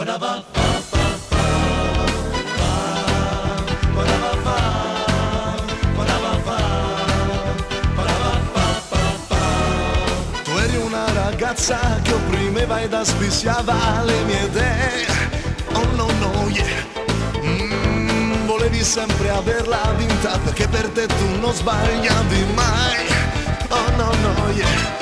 Tu eri una ragazza che opprimeva ed asfissiava le mie idee. Oh no no yeah. Volevi sempre averla vinta perché per te tu non sbagliavi mai. Oh no no yeah.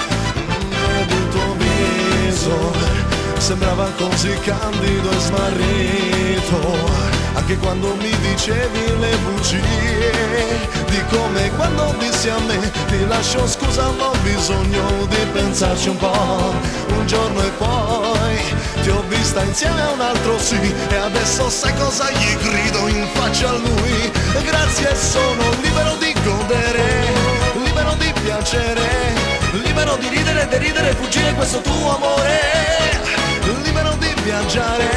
Il tuo viso sembrava così candido e smarrito, anche quando mi dicevi le bugie, di come quando dissi a me ti lascio scusa ma ho bisogno di pensarci un po', un giorno e poi ti ho vista insieme a un altro sì, e adesso sai cosa gli grido in faccia a lui: grazie, sono libero di godere, libero di piacere, libero di ridere, deridere, fuggire questo tuo amore, libero di viaggiare,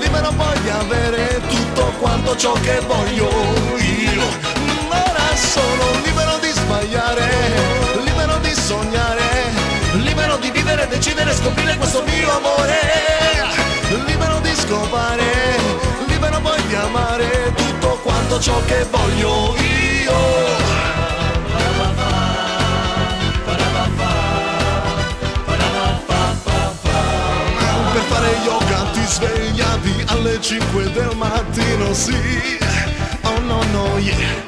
libero poi di avere tutto quanto ciò che voglio io. Ora sono libero di sbagliare, libero di sognare, libero di vivere, decidere, scoprire questo mio amore, libero di scopare, libero poi di amare tutto quanto ciò che voglio io. Per fare yoga ti svegliavi alle 5 del mattino, sì, oh no no yeah.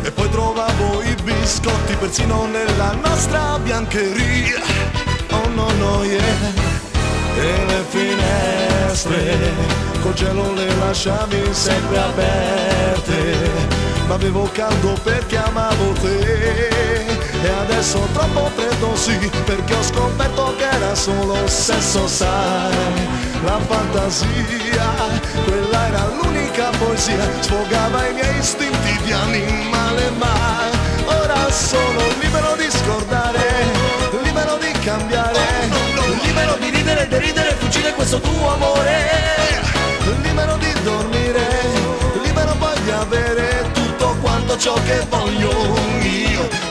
E poi trovavo i biscotti persino nella nostra biancheria, oh no no yeah. E le finestre col cielo le lasciavi sempre aperte, ma avevo caldo perché amavo te, e adesso ho troppo freddo sì, perché ho scoperto che era solo sesso, sai, la fantasia, quella era l'unica poesia, sfogava i miei istinti di animale, ma ora sono libero di scordare, libero di cambiare, libero di ridere, deridere, fuggire questo tuo amore, libero di dormire, libero poi di avere tutto quanto ciò che voglio io.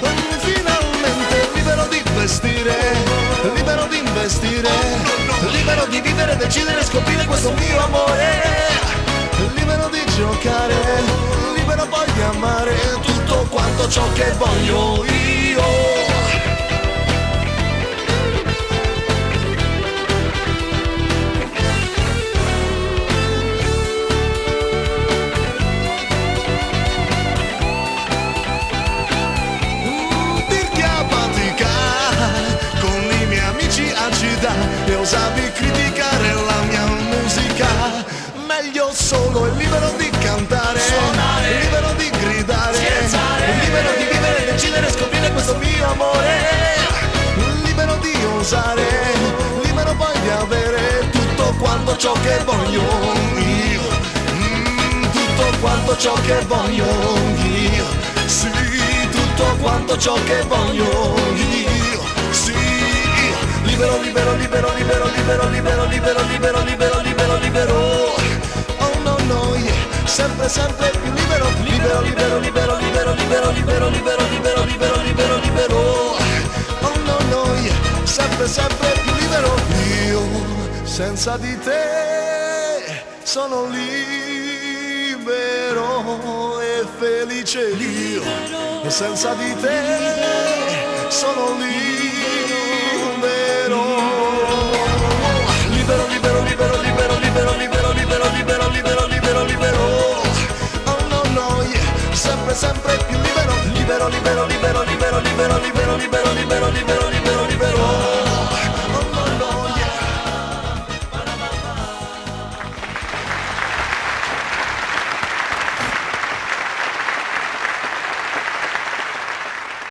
Finalmente libero di vestire, libero di investire, libero di vivere, decidere, scoprire questo mio amore, libero di giocare, libero poi di amare tutto quanto ciò che voglio io. E osavi criticare la mia musica, meglio solo e libero di cantare, suonare, libero di gridare, scherzare, libero di vivere, decidere, scoprire questo mio amore, libero di osare, libero poi di avere tutto quanto ciò che voglio io, tutto quanto ciò che voglio io, sì, tutto quanto ciò che voglio io, sì. Libero, libero, libero, libero, libero, libero, libero, libero, libero, libero, libero. Oh no no yeah. Sempre, sempre più libero. Libero, libero, libero, libero, libero, libero, libero, libero, libero, libero, libero. Oh no no yeah. Sempre, sempre più libero. Io senza di te sono libero e felice. Io senza di te sono libero